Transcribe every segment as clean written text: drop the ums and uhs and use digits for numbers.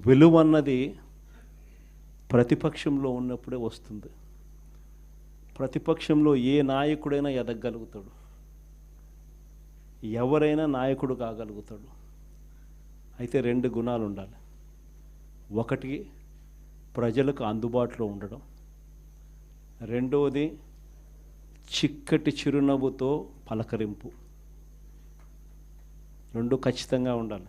విలువ అన్నది ప్రతిపక్షంలో ఉన్నప్పుడే వస్తుంది. ప్రతిపక్షంలో ఏ నాయకుడైనా ఎదగగలుగుతాడు, ఎవరైనా నాయకుడు కాగలుగుతాడు. అయితే రెండు గుణాలు ఉండాలి. ఒకటి ప్రజలకు అందుబాటులో ఉండడం, రెండవది చిక్కటి చిరునవ్వుతో పలకరింపు. రెండు ఖచ్చితంగా ఉండాలి.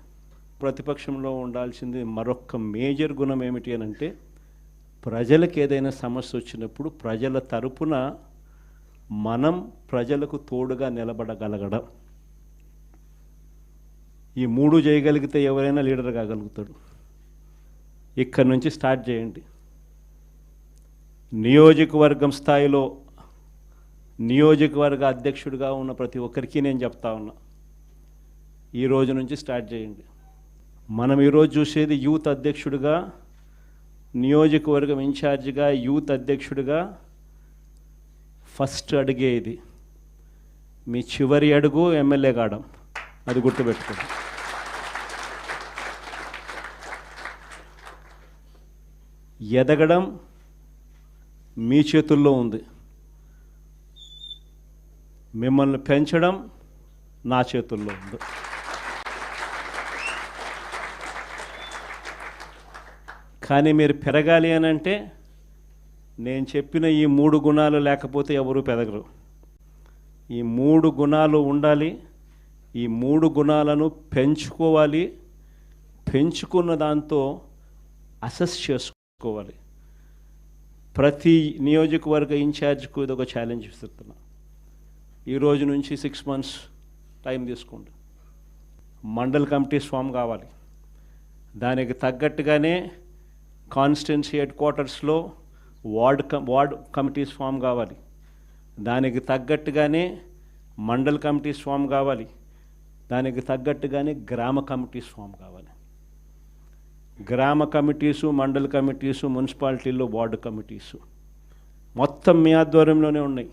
ప్రతిపక్షంలో ఉండాల్సింది మరొక మేజర్ గుణం ఏమిటి అని అంటే, ప్రజలకు ఏదైనా సమస్య వచ్చినప్పుడు ప్రజల తరపున మనం ప్రజలకు తోడుగా నిలబడగలగడం. ఈ మూడు చేయగలిగితే ఎవరైనా లీడర్ కాగలుగుతాడు. ఇక్కడి నుంచి స్టార్ట్ చేయండి. నియోజకవర్గం స్థాయిలో నియోజకవర్గ అధ్యక్షుడిగా ఉన్న ప్రతి ఒక్కరికి నేను చెప్తా ఉన్నా, ఈ రోజు నుంచి స్టార్ట్ చేయండి. మనం ఈరోజు చూసేది యూత్ అధ్యక్షుడిగా, నియోజకవర్గం ఇన్ఛార్జిగా, యూత్ అధ్యక్షుడిగా ఫస్ట్ అడిగే ఇది. మీ చివరి అడుగు ఎమ్మెల్యే కావడం, అది గుర్తుపెట్టుకోండి. ఎదగడం మీ చేతుల్లో ఉంది, మిమ్మల్ని పెంచడం నా చేతుల్లో ఉంది. కానీ మీరు పెరగాలి అని అంటే నేను చెప్పిన ఈ మూడు గుణాలు లేకపోతే ఎవరు పెరగరు. ఈ మూడు గుణాలు ఉండాలి. ఈ మూడు గుణాలను పెంచుకోవాలి. పెంచుకున్న దాంతో అసెస్ చేసుకోవాలి. ప్రతి నియోజకవర్గ ఇన్ఛార్జ్కు ఇది ఒక ఛాలెంజ్ ఇస్తున్నా. ఈ రోజు నుంచి 6 months టైం తీసుకోండి. మండల్ కమిటీస్ ఫామ్ కావాలి. దానికి తగ్గట్టుగానే కాన్స్టిట్యున్సీ హెడ్ క్వార్టర్స్లో వార్డ్ కమిటీస్ ఫామ్ కావాలి. దానికి తగ్గట్టుగానే మండల్ కమిటీస్ ఫామ్ కావాలి. దానికి తగ్గట్టుగానే గ్రామ కమిటీస్ ఫామ్ కావాలి. గ్రామ కమిటీసు, మండల్ కమిటీసు, మున్సిపాలిటీల్లో వార్డు కమిటీసు మొత్తం మీ ఆధ్వర్యంలోనే ఉన్నాయి.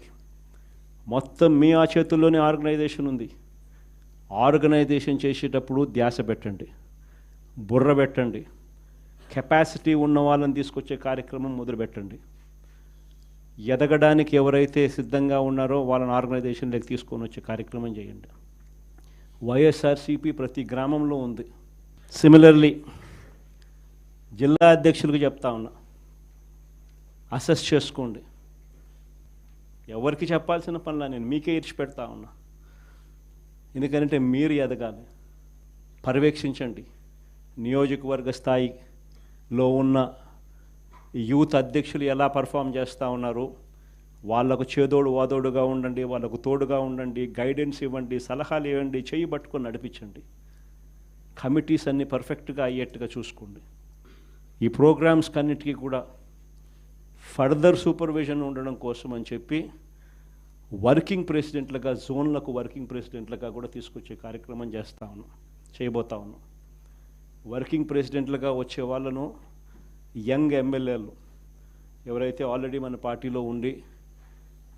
మొత్తం మీ ఆ చేతుల్లోనే ఆర్గనైజేషన్ ఉంది. ఆర్గనైజేషన్ చేసేటప్పుడు ధ్యాస పెట్టండి, బుర్ర పెట్టండి. కెపాసిటీ ఉన్న వాళ్ళని తీసుకొచ్చే కార్యక్రమం మొదలుపెట్టండి. ఎదగడానికి ఎవరైతే సిద్ధంగా ఉన్నారో వాళ్ళని ఆర్గనైజేషన్లోకి తీసుకొని వచ్చే కార్యక్రమం చేయండి. వైఎస్ఆర్సీపీ ప్రతి గ్రామంలో ఉంది. సిమిలర్లీ జిల్లా అధ్యక్షులకు చెప్తా ఉన్నా, అసెస్ చేసుకోండి. ఎవరికి చెప్పాల్సిన పనులా, నేను మీకే ఇచ్చి పెడతా ఉన్నా. ఎందుకంటే మీరు ఎదగాలి. పర్యవేక్షించండి. నియోజకవర్గ స్థాయిలో ఉన్న యూత్ అధ్యక్షులు ఎలా పర్ఫామ్ చేస్తూ ఉన్నారు, వాళ్ళకు చేదోడు వాదోడుగా ఉండండి, వాళ్ళకు తోడుగా ఉండండి, గైడెన్స్ ఇవ్వండి, సలహాలు ఇవ్వండి, చేయి పట్టుకొని నడిపించండి. కమిటీస్ అన్నీ పర్ఫెక్ట్గా అయ్యేట్టుగా చూసుకోండి. ఈ ప్రోగ్రామ్స్ కన్నిటికీ కూడా ఫర్దర్ సూపర్విజన్ ఉండడం కోసం అని చెప్పి వర్కింగ్ ప్రెసిడెంట్లుగా, జోన్లకు వర్కింగ్ ప్రెసిడెంట్లుగా కూడా తీసుకొచ్చే కార్యక్రమం చేయబోతా ఉన్నాం. వర్కింగ్ ప్రెసిడెంట్లుగా వచ్చే వాళ్ళను యంగ్ ఎమ్మెల్యేలు ఎవరైతే ఆల్రెడీ మన పార్టీలో ఉండి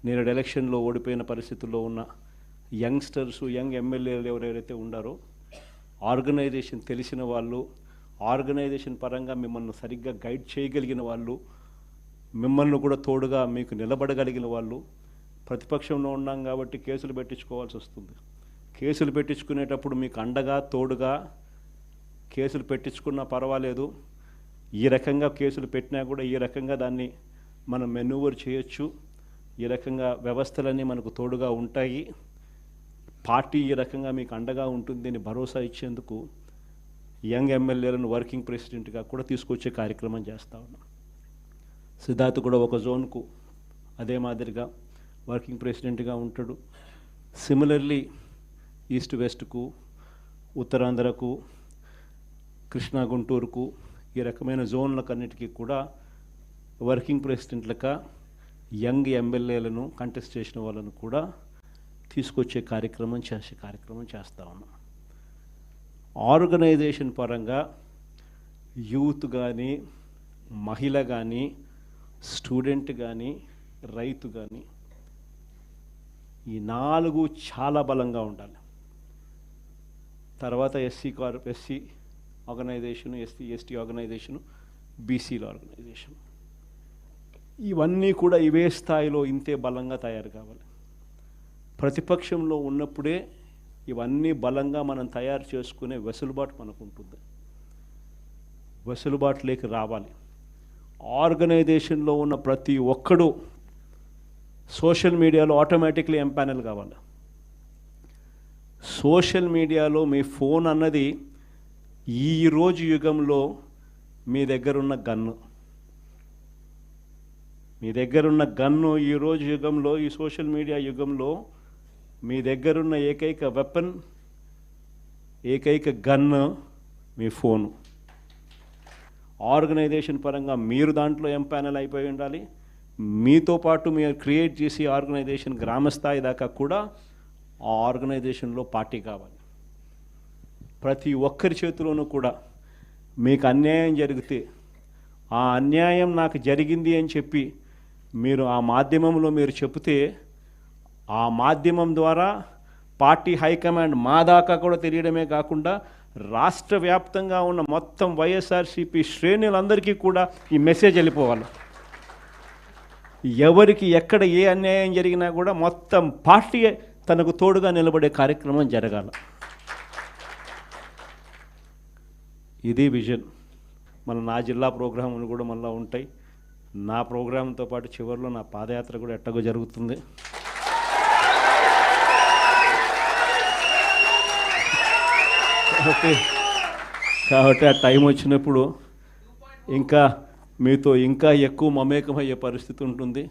నేడు ఎలక్షన్లో ఓడిపోయిన పరిస్థితుల్లో ఉన్న యంగ్స్టర్స్, యంగ్ ఎమ్మెల్యేలు ఎవరైతే ఉండారో, ఆర్గనైజేషన్ తెలిసిన వాళ్ళు, ఆర్గనైజేషన్ పరంగా మిమ్మల్ని సరిగ్గా గైడ్ చేయగలిగిన వాళ్ళు, మిమ్మల్ని కూడా తోడుగా మీకు నిలబడగలిగిన వాళ్ళు. ప్రతిపక్షంలో ఉన్నాం కాబట్టి కేసులు పెట్టించుకోవాల్సి వస్తుంది. కేసులు పెట్టించుకునేటప్పుడు మీకు అండగా తోడుగా కేసులు పెట్టించుకున్నా పర్వాలేదు. ఈ రకంగా కేసులు పెట్టినా కూడా ఈ రకంగా దాన్ని మనం మెనూవర్ చేయొచ్చు. ఈ రకంగా వ్యవస్థలన్నీ మనకు తోడుగా ఉంటాయి. పార్టీ ఈ రకంగా మీకు అండగా ఉంటుంది అని భరోసా ఇచ్చేందుకు యంగ్ ఎమ్మెల్యేలను వర్కింగ్ ప్రెసిడెంట్గా కూడా తీసుకొచ్చే కార్యక్రమం చేస్తూ ఉన్నాం. సిద్ధార్థ్ కూడా ఒక జోన్కు అదే మాదిరిగా వర్కింగ్ ప్రెసిడెంట్గా ఉంటాడు. సిమిలర్లీ ఈస్ట్ వెస్ట్కు, ఉత్తరాంధ్రకు, కృష్ణా గుంటూరుకు ఈ రకమైన జోన్లకన్నిటికీ కూడా వర్కింగ్ ప్రెసిడెంట్లుగా యంగ్ ఎమ్మెల్యేలను కంటెస్ట్ చేసిన వాళ్ళను కూడా తీసుకొచ్చే కార్యక్రమం చేస్తూ ఉన్నాం. ఆర్గనైజేషన్ పరంగా యూత్ కానీ, మహిళ కానీ, స్టూడెంట్ కానీ, రైతు కానీ, ఈ 4 చాలా బలంగా ఉండాలి. తర్వాత ఎస్సీ ఆర్గనైజేషను, ఎస్టీ ఆర్గనైజేషను, బీసీల ఆర్గనైజేషన్. ఇవన్నీ కూడా ఇవే స్థాయిలో ఇంతే బలంగా తయారు కావాలి. ప్రతిపక్షంలో ఉన్నప్పుడే ఇవన్నీ బలంగా మనం తయారు చేసుకునే వెసులుబాటు మనకు ఉంటుంది. వెసులుబాటులోకి రావాలి. ఆర్గనైజేషన్లో ఉన్న ప్రతి ఒక్కడు సోషల్ మీడియాలో ఆటోమేటిక్లీ ఎంపానల్ కావాలి. సోషల్ మీడియాలో మీ ఫోన్ అన్నది ఈరోజు యుగంలో మీ దగ్గరున్న గన్ను. మీ దగ్గరున్న గన్ను ఈరోజు యుగంలో, ఈ సోషల్ మీడియా యుగంలో మీ దగ్గరున్న ఏకైక వెపన్, ఏకైక గన్ను మీ ఫోను. ఆర్గనైజేషన్ పరంగా మీరు దాంట్లో ఎంపానల్ అయిపోయి ఉండాలి. మీతో పాటు మీరు క్రియేట్ చేసి ఆర్గనైజేషన్ గ్రామస్థాయి దాకా కూడా ఆ ఆర్గనైజేషన్లో పార్టీ కావాలి. ప్రతి ఒక్కరి చేతిలోనూ కూడా మీకు అన్యాయం జరిగితే ఆ అన్యాయం నాకు జరిగింది అని చెప్పి మీరు ఆ మాధ్యమంలో మీరు చెబితే ఆ మాధ్యమం ద్వారా పార్టీ హైకమాండ్ మా దాకా కూడా తెలియడమే కాకుండా రాష్ట్ర వ్యాప్తంగా ఉన్న మొత్తం వైఎస్ఆర్సీపీ శ్రేణులందరికీ కూడా ఈ మెసేజ్ వెళ్ళిపోవాలి. ఎవరికి ఎక్కడ ఏ అన్యాయం జరిగినా కూడా మొత్తం పార్టీ తనకు తోడుగా నిలబడే కార్యక్రమం జరగాలి. ఇది విజన్. నా జిల్లా ప్రోగ్రాములు కూడా మళ్ళీ ఉంటాయి. నా ప్రోగ్రాంతో పాటు చివరిలో నా పాదయాత్ర కూడా ఎట్టగో జరుగుతుంది. కాబట్టి ఆ టైం వచ్చినప్పుడు ఇంకా మీతో ఇంకా ఎక్కువ మమేకమయ్యే పరిస్థితి ఉంటుంది.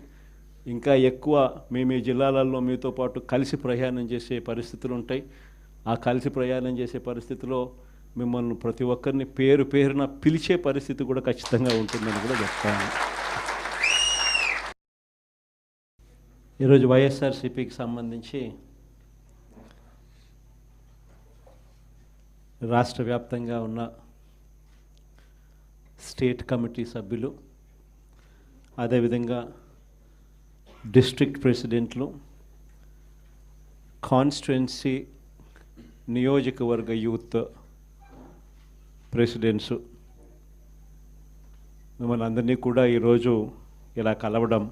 ఇంకా ఎక్కువ మీ జిల్లాలలో మీతో పాటు కలిసి ప్రయాణం చేసే పరిస్థితులు ఉంటాయి. ఆ కలిసి ప్రయాణం చేసే పరిస్థితిలో మిమ్మల్ని ప్రతి ఒక్కరిని పేరు పేరున పిలిచే పరిస్థితి కూడా ఖచ్చితంగా ఉంటుందని కూడా చెప్తాను. ఈరోజు వైఎస్ఆర్సీపీకి సంబంధించి రాష్ట్ర వ్యాప్తంగా ఉన్న స్టేట్ కమిటీ సభ్యులు, అదేవిధంగా డిస్ట్రిక్ట్ ప్రెసిడెంట్లు, కాన్స్టిట్యుయెన్సీ నియోజకవర్గ యూత్ ప్రెసిడెంట్స్, మిమ్మల్ని అందరినీ కూడా ఈరోజు ఇలా కలవడం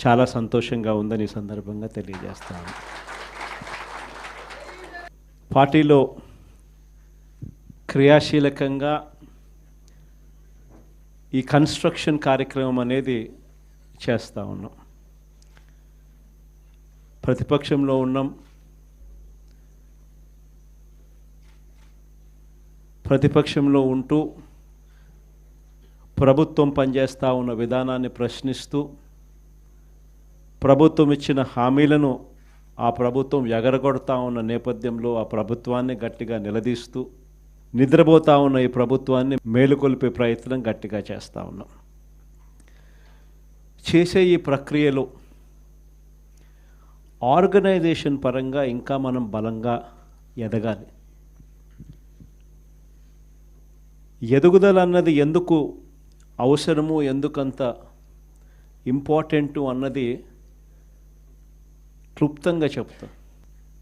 చాలా సంతోషంగా ఉందని ఈ సందర్భంగా తెలియజేస్తాను. పార్టీలో క్రియాశీలకంగా ఈ కన్స్ట్రక్షన్ కార్యక్రమం అనేది చేస్తూ ఉన్నాం. ప్రతిపక్షంలో ఉన్నాం. ప్రతిపక్షంలో ఉంటూ ప్రభుత్వం పనిచేస్తూ ఉన్న విధానాన్ని ప్రశ్నిస్తూ, ప్రభుత్వం ఇచ్చిన హామీలను ఆ ప్రభుత్వం ఎగరగొడతా ఉన్న నేపథ్యంలో ఆ ప్రభుత్వాన్ని గట్టిగా నిలదీస్తూ, నిద్రపోతూ ఉన్న ఈ ప్రభుత్వాన్ని మేలుకొల్పే ప్రయత్నం గట్టిగా చేస్తూ ఉన్నాం. చేసే ఈ ప్రక్రియలో ఆర్గనైజేషన్ పరంగా ఇంకా మనం బలంగా ఎదగాలి. ఎదుగుదల అన్నది ఎందుకు అవసరము, ఎందుకంత ఇంపార్టెంటు అన్నది క్లుప్తంగా చెప్తాం.